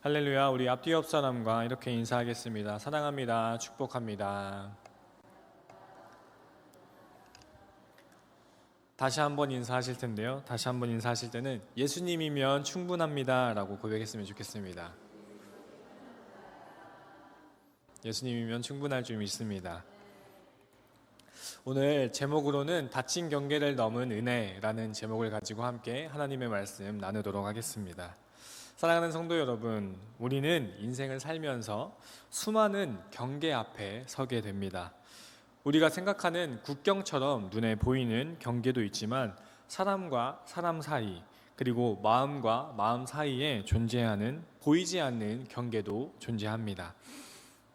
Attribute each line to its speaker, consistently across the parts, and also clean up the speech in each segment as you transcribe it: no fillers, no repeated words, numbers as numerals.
Speaker 1: 할렐루야. 우리 앞뒤 옆 사람과 이렇게 인사하겠습니다. 사랑합니다. 축복합니다. 다시 한번 인사하실 텐데요. 다시 한번 인사하실 때는 예수님이면 충분합니다 라고 고백했으면 좋겠습니다. 예수님이면 충분할 줄 믿습니다. 오늘 제목으로는 닫힌 경계를 넘은 은혜라는 제목을 가지고 함께 하나님의 말씀 나누도록 하겠습니다. 사랑하는 성도 여러분, 우리는 인생을 살면서 수많은 경계 앞에 서게 됩니다. 우리가 생각하는 국경처럼 눈에 보이는 경계도 있지만 사람과 사람 사이, 그리고 마음과 마음 사이에 존재하는 보이지 않는 경계도 존재합니다.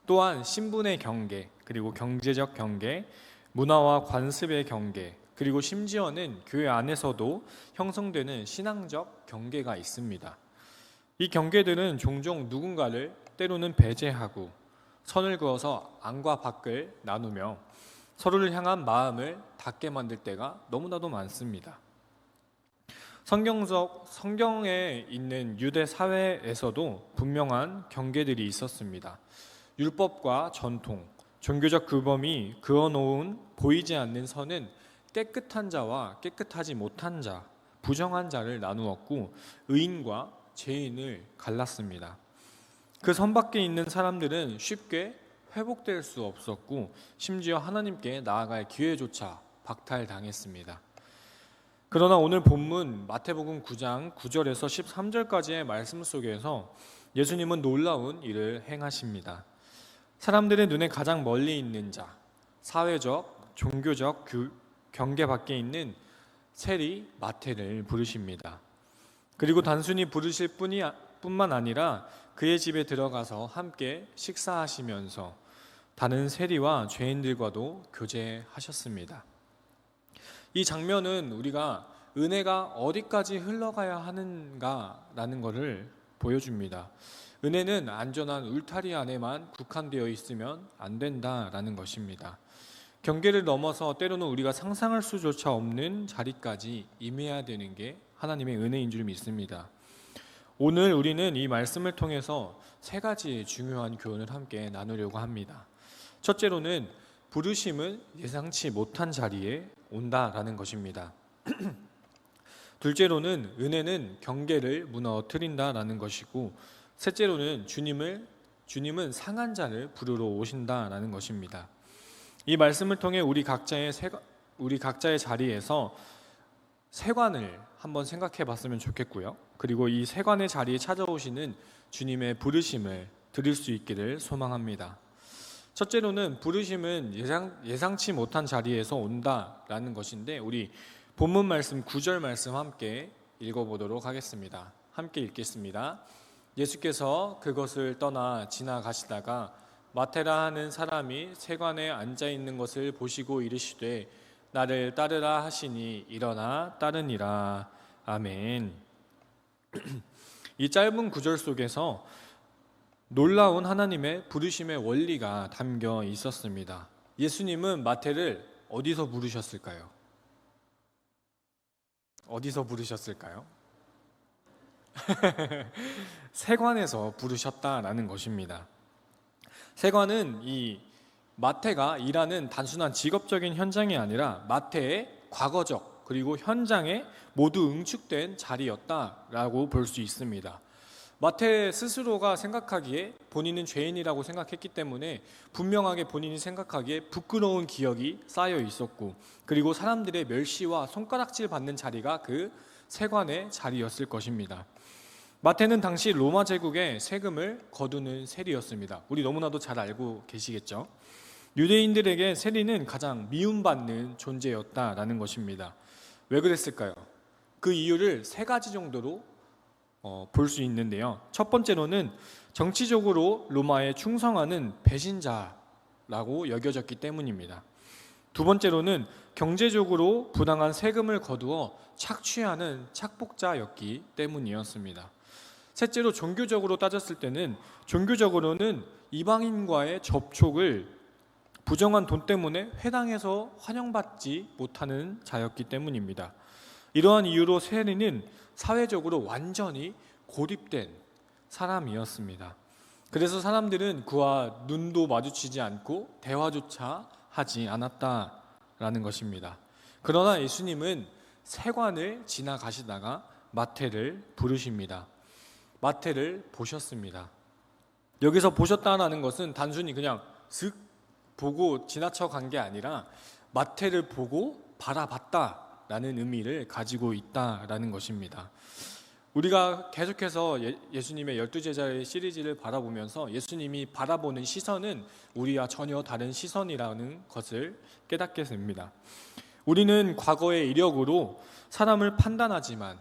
Speaker 1: 또한 신분의 경계, 그리고 경제적 경계, 문화와 관습의 경계, 그리고 심지어는 교회 안에서도 형성되는 신앙적 경계가 있습니다. 이 경계들은 종종 누군가를 때로는 배제하고 선을 그어서 안과 밖을 나누며 서로를 향한 마음을 닫게 만들 때가 너무나도 많습니다. 성경에 있는 유대 사회에서도 분명한 경계들이 있었습니다. 율법과 전통, 종교적 규범이 그어놓은 보이지 않는 선은 깨끗한 자와 깨끗하지 못한 자, 부정한 자를 나누었고 의인과 죄인을 갈랐습니다. 그 선 밖에 있는 사람들은 쉽게 회복될 수 없었고 심지어 하나님께 나아갈 기회조차 박탈당했습니다. 그러나 오늘 본문 마태복음 9장 9절에서 13절까지의 말씀 속에서 예수님은 놀라운 일을 행하십니다. 사람들의 눈에 가장 멀리 있는 자, 사회적, 종교적 경계 밖에 있는 세리 마태를 부르십니다. 그리고 단순히 부르실 뿐만 아니라 그의 집에 들어가서 함께 식사하시면서 다른 세리와 죄인들과도 교제하셨습니다. 이 장면은 우리가 은혜가 어디까지 흘러가야 하는가라는 것을 보여줍니다. 은혜는 안전한 울타리 안에만 국한되어 있으면 안 된다라는 것입니다. 경계를 넘어서 때로는 우리가 상상할 수조차 없는 자리까지 임해야 되는 게 하나님의 은혜인 줄 믿습니다. 오늘 우리는 이 말씀을 통해서 세 가지의 중요한 교훈을 함께 나누려고 합니다. 첫째로는 부르심은 예상치 못한 자리에 온다라는 것입니다. 둘째로는 은혜는 경계를 무너뜨린다라는 것이고, 셋째로는 주님은 상한 자를 부르러 오신다라는 것입니다. 이 말씀을 통해 우리 각자의 자리에서 세관을 한번 생각해 봤으면 좋겠고요. 그리고 이 세관의 자리에 찾아오시는 주님의 부르심을 들을 수 있기를 소망합니다. 첫째로는 부르심은 예상치 못한 자리에서 온다라는 것인데, 우리 본문 말씀 9절 말씀 함께 읽어보도록 하겠습니다. 함께 읽겠습니다. 예수께서 그것을 떠나 지나가시다가 마테라 하는 사람이 세관에 앉아 있는 것을 보시고 이르시되 나를 따르라 하시니 일어나 따르니라. 아멘. 이 짧은 구절 속에서 놀라운 하나님의 부르심의 원리가 담겨 있었습니다. 예수님은 마태를 어디서 부르셨을까요? 어디서 부르셨을까요? 세관에서 부르셨다라는 것입니다. 세관은 이 마태가 일하는 단순한 직업적인 현장이 아니라 마태의 과거적 그리고 현장에 모두 응축된 자리였다라고 볼 수 있습니다. 마태 스스로가 생각하기에 본인은 죄인이라고 생각했기 때문에 분명하게 본인이 생각하기에 부끄러운 기억이 쌓여 있었고, 그리고 사람들의 멸시와 손가락질 받는 자리가 그 세관의 자리였을 것입니다. 마태는 당시 로마 제국의 세금을 거두는 세리였습니다. 우리 너무나도 잘 알고 계시겠죠? 유대인들에게 세리는 가장 미움받는 존재였다라는 것입니다. 왜 그랬을까요? 그 이유를 세 가지 정도로 볼 수 있는데요. 첫 번째로는 정치적으로 로마에 충성하는 배신자라고 여겨졌기 때문입니다. 두 번째로는 경제적으로 부당한 세금을 거두어 착취하는 착복자였기 때문이었습니다. 셋째로 종교적으로 따졌을 때는 종교적으로는 이방인과의 접촉을 부정한 돈 때문에 회당에서 환영받지 못하는 자였기 때문입니다. 이러한 이유로 세리는 사회적으로 완전히 고립된 사람이었습니다. 그래서 사람들은 그와 눈도 마주치지 않고 대화조차 하지 않았다라는 것입니다. 그러나 예수님은 세관을 지나가시다가 마태를 부르십니다. 마태를 보셨습니다. 여기서 보셨다라는 것은 단순히 그냥 슥 보고 지나쳐 간 게 아니라 마태를 보고 바라봤다라는 의미를 가지고 있다라는 것입니다. 우리가 계속해서 예수님의 12제자의 시리즈를 바라보면서 예수님이 바라보는 시선은 우리와 전혀 다른 시선이라는 것을 깨닫게 됩니다. 우리는 과거의 이력으로 사람을 판단하지만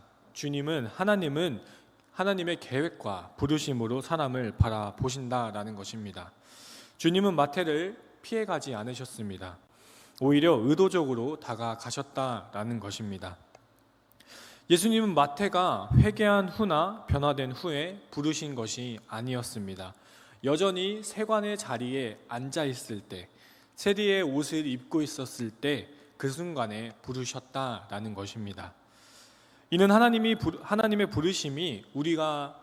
Speaker 1: 하나님은 하나님의 계획과 부르심으로 사람을 바라보신다라는 것입니다. 주님은 마태를 피해가지 않으셨습니다. 오히려 의도적으로 다가가셨다라는 것입니다. 예수님은 마태가 회개한 후나 변화된 후에 부르신 것이 아니었습니다. 여전히 세관의 자리에 앉아 있을 때, 세리의 옷을 입고 있었을 때 그 순간에 부르셨다라는 것입니다. 이는 하나님의 부르심이 우리가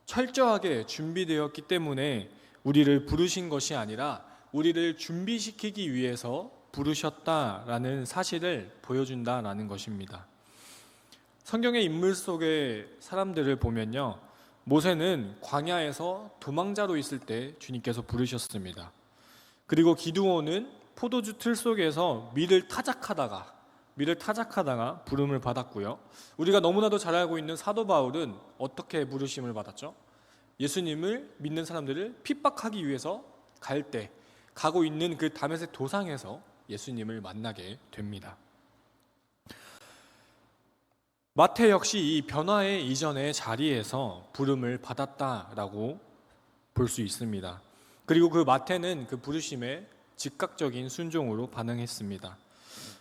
Speaker 1: 철저하게 준비되었기 때문에 우리를 부르신 것이 아니라 우리를 준비시키기 위해서 부르셨다라는 사실을 보여준다라는 것입니다. 성경의 인물 속의 사람들을 보면요, 모세는 광야에서 도망자로 있을 때 주님께서 부르셨습니다. 그리고 기드온은 포도주 틀 속에서 밀을 타작하다가 부름을 받았고요. 우리가 너무나도 잘 알고 있는 사도 바울은 어떻게 부르심을 받았죠? 예수님을 믿는 사람들을 핍박하기 위해서 가고 있는 그 다메섹 도상에서 예수님을 만나게 됩니다. 마태 역시 이 변화의 이전의 자리에서 부름을 받았다라고 볼 수 있습니다. 그리고 그 마태는 그 부르심에 즉각적인 순종으로 반응했습니다.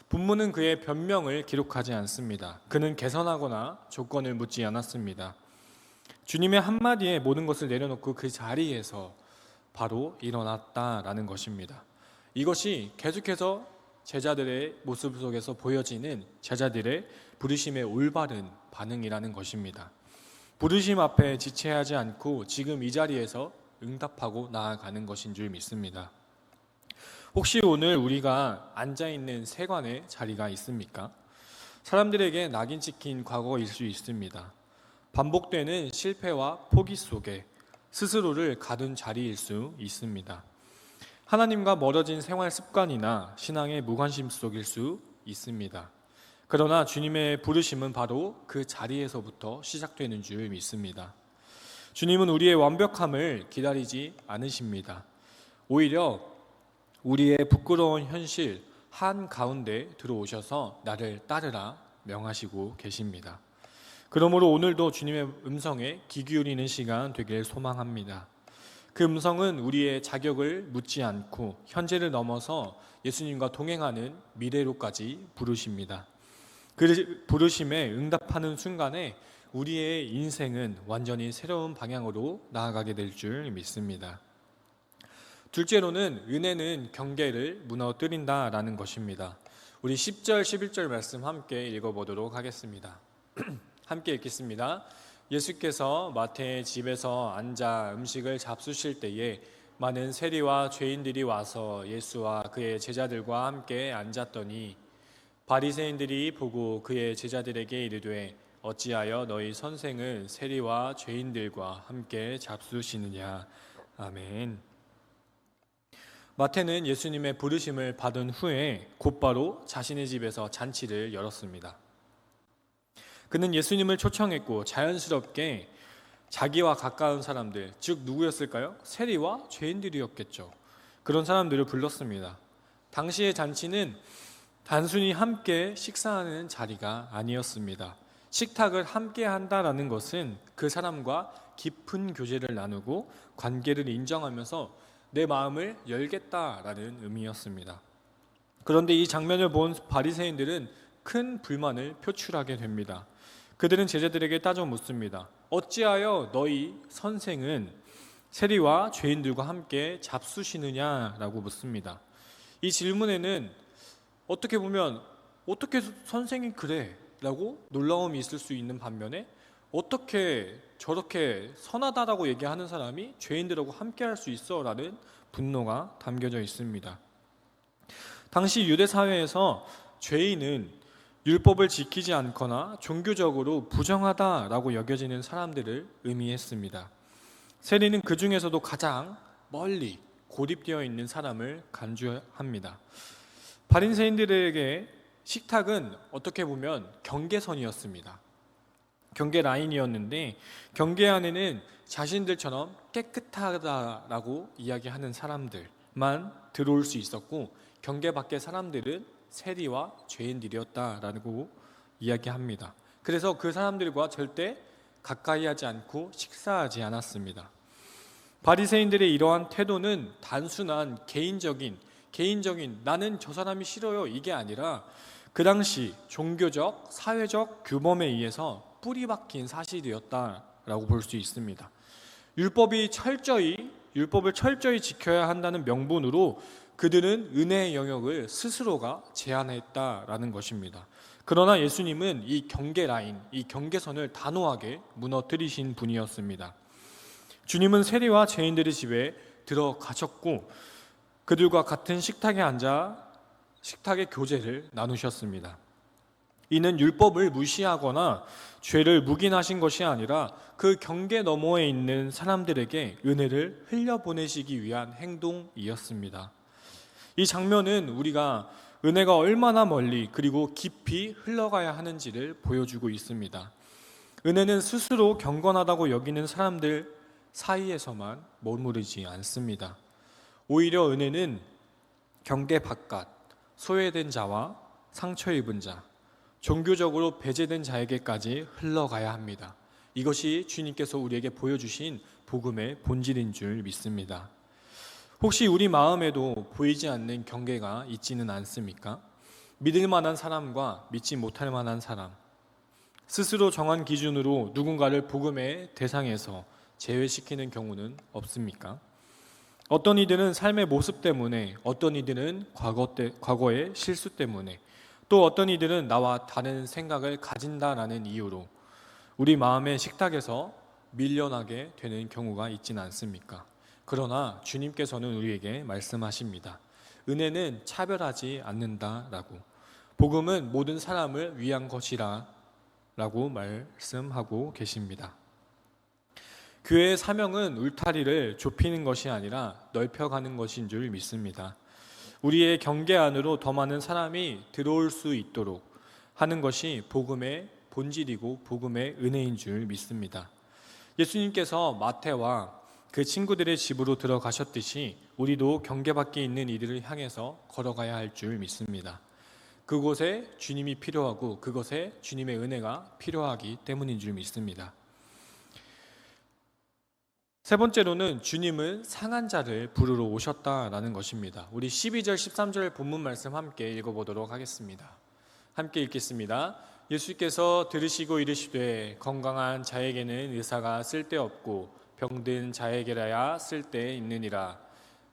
Speaker 1: 본문은 그의 변명을 기록하지 않습니다. 그는 개선하거나 조건을 묻지 않았습니다. 주님의 한마디에 모든 것을 내려놓고 그 자리에서 바로 일어났다라는 것입니다. 이것이 계속해서 제자들의 모습 속에서 보여지는 제자들의 부르심의 올바른 반응이라는 것입니다. 부르심 앞에 지체하지 않고 지금 이 자리에서 응답하고 나아가는 것인 줄 믿습니다. 혹시 오늘 우리가 앉아있는 세관의 자리가 있습니까? 사람들에게 낙인 찍힌 과거일 수 있습니다. 반복되는 실패와 포기 속에 스스로를 가둔 자리일 수 있습니다. 하나님과 멀어진 생활 습관이나 신앙의 무관심 속일 수 있습니다. 그러나 주님의 부르심은 바로 그 자리에서부터 시작되는 줄 믿습니다. 주님은 우리의 완벽함을 기다리지 않으십니다. 오히려 우리의 부끄러운 현실 한가운데 들어오셔서 나를 따르라 명하시고 계십니다. 그러므로 오늘도 주님의 음성에 귀 기울이는 시간 되길 소망합니다. 그 음성은 우리의 자격을 묻지 않고 현재를 넘어서 예수님과 동행하는 미래로까지 부르십니다. 그 부르심에 응답하는 순간에 우리의 인생은 완전히 새로운 방향으로 나아가게 될 줄 믿습니다. 둘째로는 은혜는 경계를 무너뜨린다라는 것입니다. 우리 10절, 11절 말씀 함께 읽어보도록 하겠습니다. 함께 읽겠습니다. 예수께서 마태의 집에서 앉아 음식을 잡수실 때에 많은 세리와 죄인들이 와서 예수와 그의 제자들과 함께 앉았더니 바리새인들이 보고 그의 제자들에게 이르되 어찌하여 너희 선생은 세리와 죄인들과 함께 잡수시느냐. 아멘. 마태는 예수님의 부르심을 받은 후에 곧바로 자신의 집에서 잔치를 열었습니다. 그는 예수님을 초청했고 자연스럽게 자기와 가까운 사람들, 즉 누구였을까요? 세리와 죄인들이었겠죠. 그런 사람들을 불렀습니다. 당시의 잔치는 단순히 함께 식사하는 자리가 아니었습니다. 식탁을 함께 한다라는 것은 그 사람과 깊은 교제를 나누고 관계를 인정하면서 내 마음을 열겠다라는 의미였습니다. 그런데 이 장면을 본 바리새인들은 큰 불만을 표출하게 됩니다. 그들은 제자들에게 따져 묻습니다. 어찌하여 너희 선생은 세리와 죄인들과 함께 잡수시느냐라고 묻습니다. 이 질문에는 어떻게 보면 어떻게 선생이 그래? 라고 놀라움이 있을 수 있는 반면에 어떻게 저렇게 선하다라고 얘기하는 사람이 죄인들하고 함께할 수 있어라는 분노가 담겨져 있습니다. 당시 유대 사회에서 죄인은 율법을 지키지 않거나 종교적으로 부정하다라고 여겨지는 사람들을 의미했습니다. 세리는 그 중에서도 가장 멀리 고립되어 있는 사람을 간주합니다. 바리새인들에게 식탁은 어떻게 보면 경계선이었습니다. 경계 라인이었는데 경계 안에는 자신들처럼 깨끗하다라고 이야기하는 사람들만 들어올 수 있었고, 경계 밖의 사람들은 세리와 죄인들이었다라고 이야기합니다. 그래서 그 사람들과 절대 가까이 하지 않고 식사하지 않았습니다. 바리새인들의 이러한 태도는 단순한 개인적인 나는 저 사람이 싫어요 이게 아니라 그 당시 종교적, 사회적 규범에 의해서 뿌리박힌 사실이었다라고 볼 수 있습니다. 율법을 철저히 지켜야 한다는 명분으로 그들은 은혜의 영역을 스스로가 제한했다라는 것입니다. 그러나 예수님은 이 경계 라인, 이 경계선을 단호하게 무너뜨리신 분이었습니다. 주님은 세리와 죄인들의 집에 들어가셨고 그들과 같은 식탁에 앉아 식탁의 교제를 나누셨습니다. 이는 율법을 무시하거나 죄를 묵인하신 것이 아니라 그 경계 너머에 있는 사람들에게 은혜를 흘려보내시기 위한 행동이었습니다. 이 장면은 우리가 은혜가 얼마나 멀리 그리고 깊이 흘러가야 하는지를 보여주고 있습니다. 은혜는 스스로 경건하다고 여기는 사람들 사이에서만 머무르지 않습니다. 오히려 은혜는 경계 바깥, 소외된 자와 상처 입은 자, 종교적으로 배제된 자에게까지 흘러가야 합니다. 이것이 주님께서 우리에게 보여주신 복음의 본질인 줄 믿습니다. 혹시 우리 마음에도 보이지 않는 경계가 있지는 않습니까? 믿을 만한 사람과 믿지 못할 만한 사람, 스스로 정한 기준으로 누군가를 복음의 대상에서 제외시키는 경우는 없습니까? 어떤 이들은 삶의 모습 때문에, 어떤 이들은 과거의 실수 때문에, 또 어떤 이들은 나와 다른 생각을 가진다라는 이유로 우리 마음의 식탁에서 밀려나게 되는 경우가 있지는 않습니까? 그러나 주님께서는 우리에게 말씀하십니다. 은혜는 차별하지 않는다라고, 복음은 모든 사람을 위한 것이라 라고 말씀하고 계십니다. 교회의 사명은 울타리를 좁히는 것이 아니라 넓혀가는 것인 줄 믿습니다. 우리의 경계 안으로 더 많은 사람이 들어올 수 있도록 하는 것이 복음의 본질이고 복음의 은혜인 줄 믿습니다. 예수님께서 마태와 그 친구들의 집으로 들어가셨듯이 우리도 경계 밖에 있는 이들을 향해서 걸어가야 할 줄 믿습니다. 그곳에 주님이 필요하고 그것에 주님의 은혜가 필요하기 때문인 줄 믿습니다. 세 번째로는 주님은 상한 자를 부르러 오셨다라는 것입니다. 우리 12절 13절 본문 말씀 함께 읽어보도록 하겠습니다. 함께 읽겠습니다. 예수께서 들으시고 이르시되 건강한 자에게는 의사가 쓸데없고 병든 자에게라야 쓸데있느니라.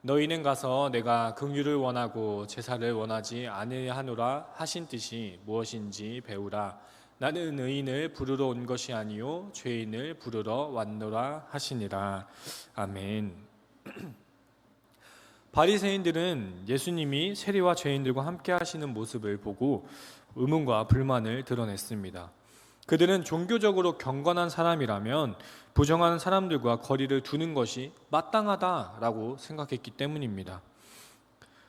Speaker 1: 너희는 가서 내가 긍휼을 원하고 제사를 원하지 아니하노라 하신 뜻이 무엇인지 배우라. 나는 의인을 부르러 온 것이 아니요 죄인을 부르러 왔노라 하시니라. 아멘. 바리새인들은 예수님이 세리와 죄인들과 함께 하시는 모습을 보고 의문과 불만을 드러냈습니다. 그들은 종교적으로 경건한 사람이라면 부정한 사람들과 거리를 두는 것이 마땅하다라고 생각했기 때문입니다.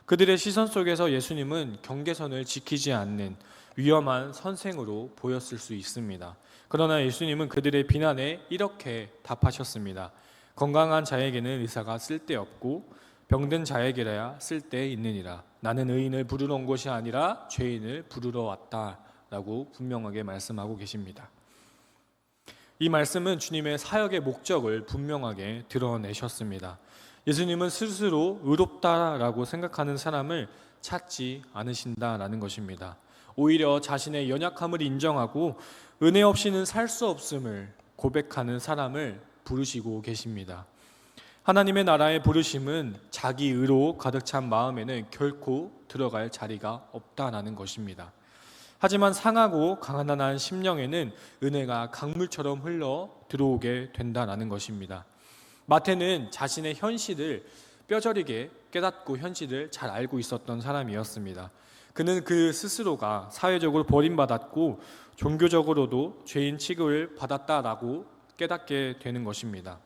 Speaker 1: 그들의 시선 속에서 예수님은 경계선을 지키지 않는 위험한 선생으로 보였을 수 있습니다. 그러나 예수님은 그들의 비난에 이렇게 답하셨습니다. 건강한 자에게는 의사가 쓸데없고 병든 자에게라야 쓸데있느니라. 나는 의인을 부르러 온 것이 아니라 죄인을 부르러 왔다라고 분명하게 말씀하고 계십니다. 이 말씀은 주님의 사역의 목적을 분명하게 드러내셨습니다. 예수님은 스스로 의롭다라고 생각하는 사람을 찾지 않으신다라는 것입니다. 오히려 자신의 연약함을 인정하고 은혜 없이는 살 수 없음을 고백하는 사람을 부르시고 계십니다. 하나님의 나라의 부르심은 자기 의로 가득 찬 마음에는 결코 들어갈 자리가 없다라는 것입니다. 하지만 상하고 가난한 심령에는 은혜가 강물처럼 흘러 들어오게 된다라는 것입니다. 마태는 자신의 현실을 뼈저리게 깨닫고 현실을 잘 알고 있었던 사람이었습니다. 그는 그 스스로가 사회적으로 버림받았고 종교적으로도 죄인 취급을 받았다라고 깨닫게 되는 것입니다.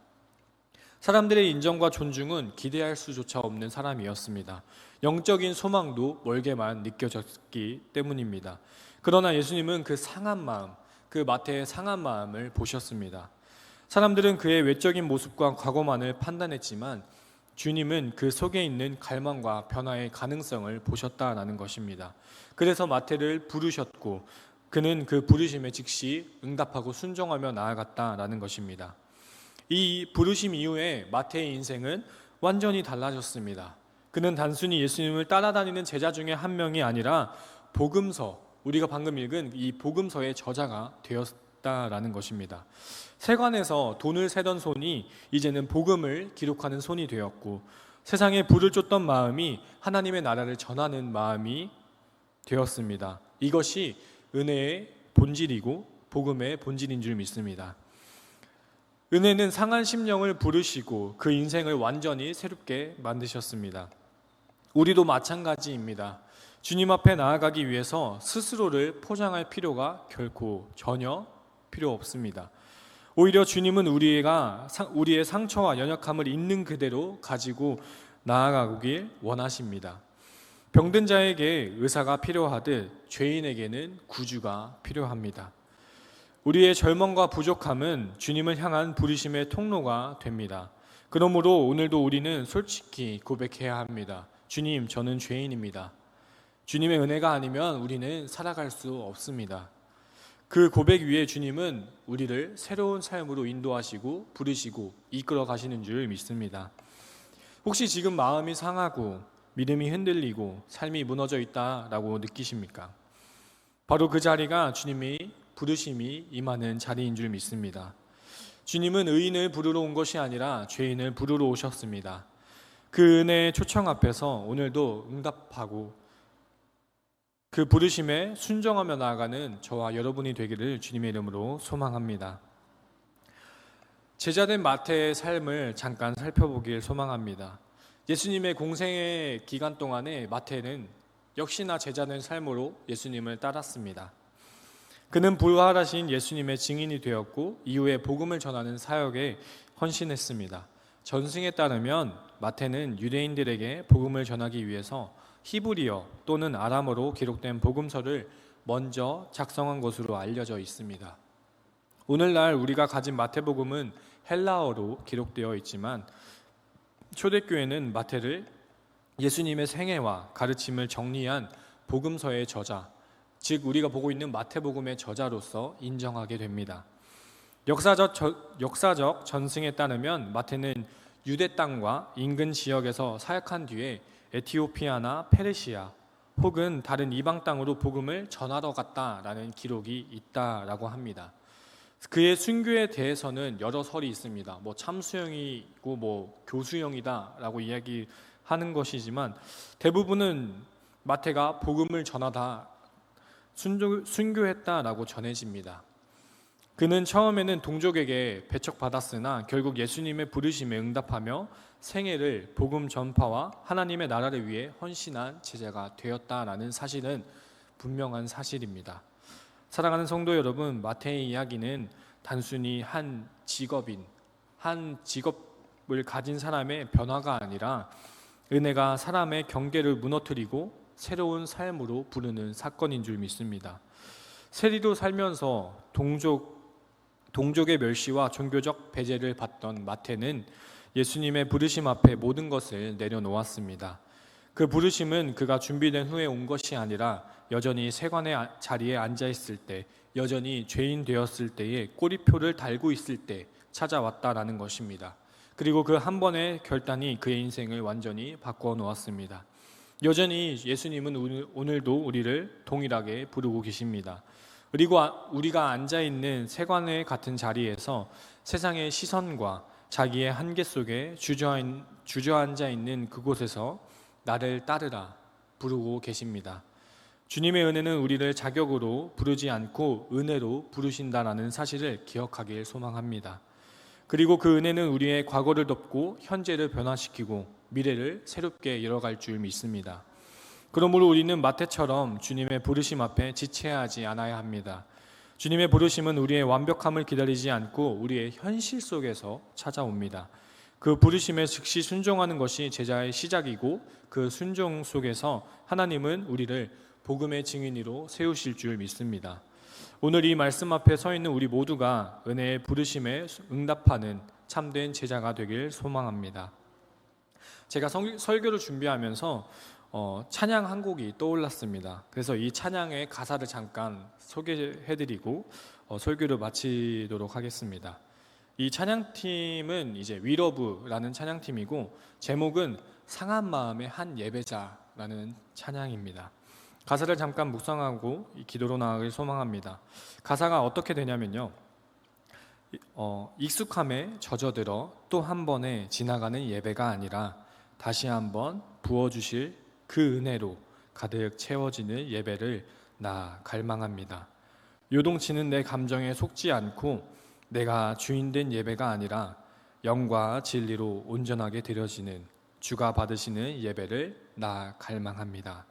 Speaker 1: 사람들의 인정과 존중은 기대할 수조차 없는 사람이었습니다. 영적인 소망도 멀게만 느껴졌기 때문입니다. 그러나 예수님은 그 상한 마음, 그 마태의 상한 마음을 보셨습니다. 사람들은 그의 외적인 모습과 과거만을 판단했지만 주님은 그 속에 있는 갈망과 변화의 가능성을 보셨다라는 것입니다. 그래서 마태를 부르셨고 그는 그 부르심에 즉시 응답하고 순종하며 나아갔다라는 것입니다. 이 부르심 이후에 마태의 인생은 완전히 달라졌습니다. 그는 단순히 예수님을 따라다니는 제자 중에 한 명이 아니라 복음서, 우리가 방금 읽은 이 복음서의 저자가 되었다라는 것입니다. 세관에서 돈을 세던 손이 이제는 복음을 기록하는 손이 되었고, 세상에 불을 쫓던 마음이 하나님의 나라를 전하는 마음이 되었습니다. 이것이 은혜의 본질이고 복음의 본질인 줄 믿습니다. 은혜는 상한 심령을 부르시고 그 인생을 완전히 새롭게 만드셨습니다. 우리도 마찬가지입니다. 주님 앞에 나아가기 위해서 스스로를 포장할 필요가 결코 전혀 필요 없습니다. 오히려 주님은 우리의 상처와 연약함을 있는 그대로 가지고 나아가길 원하십니다. 병든 자에게 의사가 필요하듯 죄인에게는 구주가 필요합니다. 우리의 절망과 부족함은 주님을 향한 부르심의 통로가 됩니다. 그러므로 오늘도 우리는 솔직히 고백해야 합니다. 주님, 저는 죄인입니다. 주님의 은혜가 아니면 우리는 살아갈 수 없습니다. 그 고백 위에 주님은 우리를 새로운 삶으로 인도하시고 부르시고 이끌어 가시는 줄 믿습니다. 혹시 지금 마음이 상하고 믿음이 흔들리고 삶이 무너져 있다라고 느끼십니까? 바로 그 자리가 주님이 부르심이 임하는 자리인 줄 믿습니다. 주님은 의인을 부르러 온 것이 아니라 죄인을 부르러 오셨습니다. 그 은혜의 초청 앞에서 오늘도 응답하고 그 부르심에 순종하며 나아가는 저와 여러분이 되기를 주님의 이름으로 소망합니다. 제자된 마태의 삶을 잠깐 살펴보길 소망합니다. 예수님의 공생의 기간 동안에 마태는 역시나 제자된 삶으로 예수님을 따랐습니다. 그는 부활하신 예수님의 증인이 되었고 이후에 복음을 전하는 사역에 헌신했습니다. 전승에 따르면 마태는 유대인들에게 복음을 전하기 위해서 히브리어 또는 아람어로 기록된 복음서를 먼저 작성한 것으로 알려져 있습니다. 오늘날 우리가 가진 마태복음은 헬라어로 기록되어 있지만 초대교회는 마태를 예수님의 생애와 가르침을 정리한 복음서의 저자, 즉 우리가 보고 있는 마태복음의 저자로서 인정하게 됩니다. 역사적 전승에 따르면 마태는 유대 땅과 인근 지역에서 사역한 뒤에 에티오피아나 페르시아 혹은 다른 이방 땅으로 복음을 전하러 갔다라는 기록이 있다라고 합니다. 그의 순교에 대해서는 여러 설이 있습니다. 참수형이고 교수형이다라고 이야기하는 것이지만 대부분은 마태가 복음을 전하다 순교했다라고 전해집니다. 그는 처음에는 동족에게 배척받았으나 결국 예수님의 부르심에 응답하며 생애를 복음 전파와 하나님의 나라를 위해 헌신한 제자가 되었다라는 사실은 분명한 사실입니다. 사랑하는 성도 여러분, 마태의 이야기는 단순히 한 직업을 가진 사람의 변화가 아니라 은혜가 사람의 경계를 무너뜨리고 새로운 삶으로 부르는 사건인 줄 믿습니다. 세리로 살면서 동족의 멸시와 종교적 배제를 받던 마태는 예수님의 부르심 앞에 모든 것을 내려놓았습니다. 그 부르심은 그가 준비된 후에 온 것이 아니라 여전히 세관의 자리에 앉아있을 때, 여전히 죄인 되었을 때에 꼬리표를 달고 있을 때 찾아왔다라는 것입니다. 그리고 그 한 번의 결단이 그의 인생을 완전히 바꾸어 놓았습니다. 여전히 예수님은 오늘도 우리를 동일하게 부르고 계십니다. 그리고 우리가 앉아있는 세관의 같은 자리에서 세상의 시선과 자기의 한계 속에 주저앉아 있는 그곳에서 나를 따르라 부르고 계십니다. 주님의 은혜는 우리를 자격으로 부르지 않고 은혜로 부르신다라는 사실을 기억하길 소망합니다. 그리고 그 은혜는 우리의 과거를 덮고 현재를 변화시키고 미래를 새롭게 이뤄갈 줄 믿습니다. 그러므로 우리는 마태처럼 주님의 부르심 앞에 지체하지 않아야 합니다. 주님의 부르심은 우리의 완벽함을 기다리지 않고 우리의 현실 속에서 찾아옵니다. 그 부르심에 즉시 순종하는 것이 제자의 시작이고 그 순종 속에서 하나님은 우리를 복음의 증인으로 세우실 줄 믿습니다. 오늘 이 말씀 앞에 서 있는 우리 모두가 은혜의 부르심에 응답하는 참된 제자가 되길 소망합니다. 제가 설교를 준비하면서 찬양 한 곡이 떠올랐습니다. 그래서 이 찬양의 가사를 잠깐 소개해드리고 설교를 마치도록 하겠습니다. 이 찬양팀은 이제 위러브라는 찬양팀이고 제목은 상한 마음의 한 예배자라는 찬양입니다. 가사를 잠깐 묵상하고 기도로 나아가길 소망합니다. 가사가 어떻게 되냐면요, 익숙함에 젖어들어 또 한 번에 지나가는 예배가 아니라 다시 한번 부어주실 그 은혜로 가득 채워지는 예배를 나 갈망합니다. 요동치는 내 감정에 속지 않고 내가 주인된 예배가 아니라 영과 진리로 온전하게 드려지는 주가 받으시는 예배를 나 갈망합니다.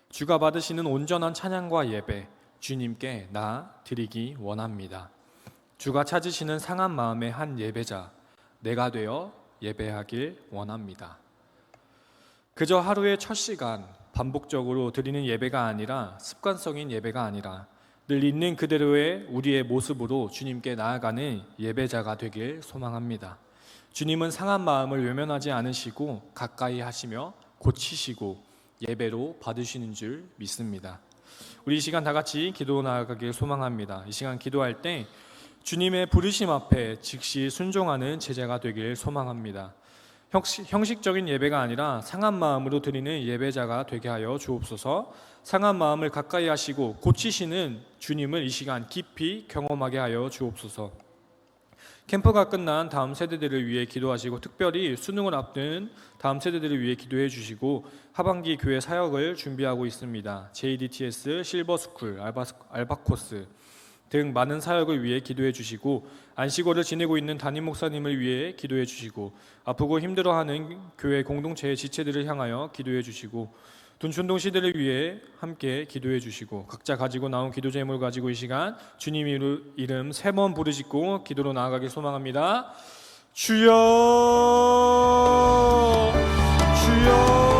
Speaker 1: 주가 받으시는 온전한 찬양과 예배, 주님께 나 드리기 원합니다. 주가 찾으시는 상한 마음의 한 예배자, 내가 되어 예배하길 원합니다. 그저 하루의 첫 시간 반복적으로 드리는 예배가 아니라 습관성인 예배가 아니라 늘 있는 그대로의 우리의 모습으로 주님께 나아가는 예배자가 되길 소망합니다. 주님은 상한 마음을 외면하지 않으시고 가까이 하시며 고치시고 예배로 받으시는 줄 믿습니다. 우리 이 시간 다 같이 기도 나아가길 소망합니다. 이 시간 기도할 때 주님의 부르심 앞에 즉시 순종하는 제자가 되길 소망합니다. 형식적인 예배가 아니라 상한 마음으로 드리는 예배자가 되게 하여 주옵소서. 상한 마음을 가까이 하시고 고치시는 주님을 이 시간 깊이 경험하게 하여 주옵소서. 캠프가 끝난 다음 세대들을 위해 기도하시고 특별히 수능을 앞둔 다음 세대들을 위해 기도해 주시고 하반기 교회 사역을 준비하고 있습니다. JDTS, 실버스쿨, 알바코스 등 많은 사역을 위해 기도해 주시고 안식월을 지내고 있는 담임 목사님을 위해 기도해 주시고 아프고 힘들어하는 교회 공동체의 지체들을 향하여 기도해 주시고 둔촌동 시대를 위해 함께 기도해 주시고 각자 가지고 나온 기도 제목을 가지고 이 시간 주님 이름 3번 부르짖고 기도로 나아가길 소망합니다. 주여 주여